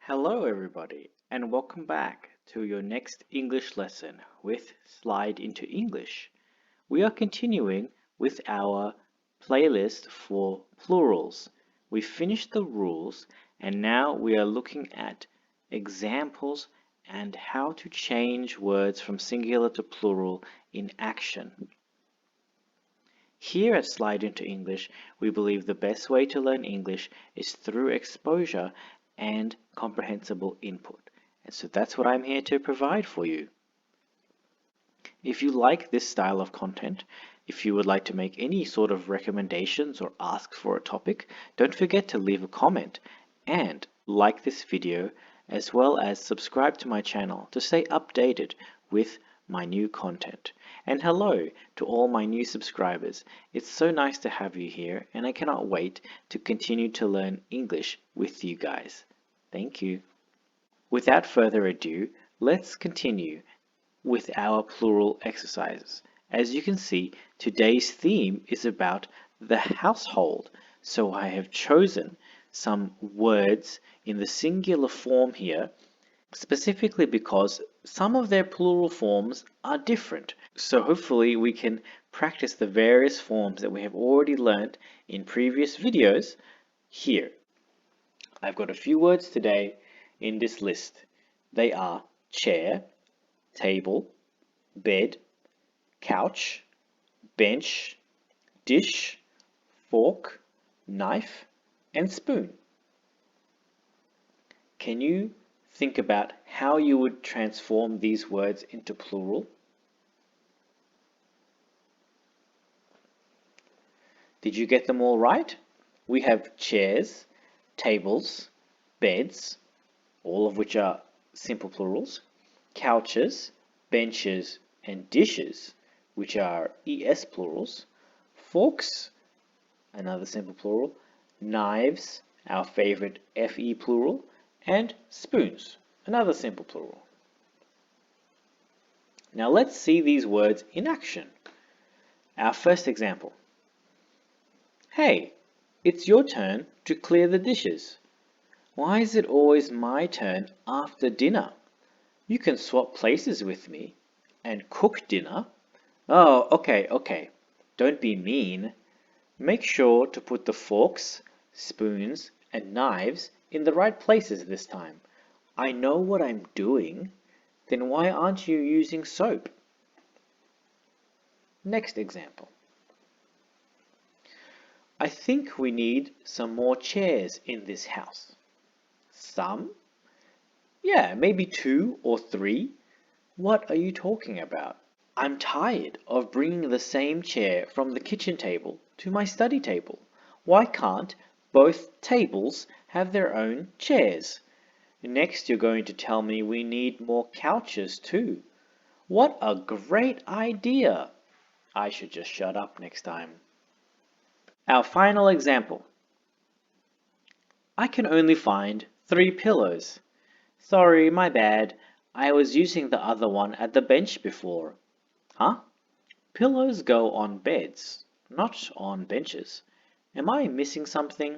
Hello, everybody, and welcome back to your next English lesson with Slide into English. We are continuing with our playlist for plurals. We finished the rules, and now we are looking at examples and how to change words from singular to plural in action. Here at Slide into English, we believe the best way to learn English is through exposure and comprehensible input. And so that's what I'm here to provide for you. If you like this style of content, if you would like to make any sort of recommendations or ask for a topic, don't forget to leave a comment and like this video, as well as subscribe to my channel to stay updated with my new content. And hello to all my new subscribers. It's so nice to have you here, and I cannot wait to continue to learn English with you guys. Thank you. Without further ado, let's continue with our plural exercises. As you can see, today's theme is about the household. So I have chosen some words in the singular form here, specifically because some of their plural forms are different. So hopefully we can practice the various forms that we have already learned in previous videos here. I've got a few words today in this list. They are chair, table, bed, couch, bench, dish, fork, knife, and spoon. Can you think about how you would transform these words into plural? Did you get them all right? We have chairs, tables, beds, all of which are simple plurals, couches, benches, and dishes, which are ES plurals, forks, another simple plural, knives, our favorite FE plural, and spoons, another simple plural. Now let's see these words in action. Our first example. Hey, it's your turn to clear the dishes. Why is it always my turn after dinner? You can swap places with me and cook dinner. Oh, okay. Don't be mean. Make sure to put the forks, spoons, and knives in the right places this time. I know what I'm doing. Then why aren't you using soap? Next example. I think we need some more chairs in this house. Some? Yeah, maybe 2 or 3. What are you talking about? I'm tired of bringing the same chair from the kitchen table to my study table. Why can't both tables have their own chairs? Next, you're going to tell me we need more couches too. What a great idea! I should just shut up next time. Our final example. I can only find 3 pillows. Sorry, my bad. I was using the other one at the bench before. Huh? Pillows go on beds, not on benches. Am I missing something?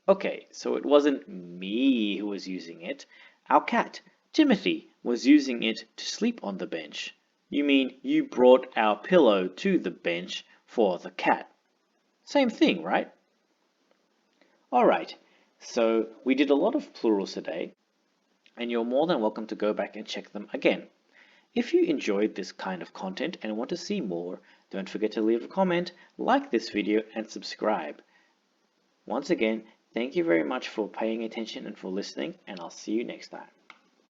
Okay, so it wasn't me who was using it. Our cat, Timothy, was using it to sleep on the bench. You mean you brought our pillow to the bench for the cat? Same thing, right? Alright, so we did a lot of plurals today, and you're more than welcome to go back and check them again. If you enjoyed this kind of content and want to see more, don't forget to leave a comment, like this video, and subscribe. Once again, thank you very much for paying attention and for listening, and I'll see you next time.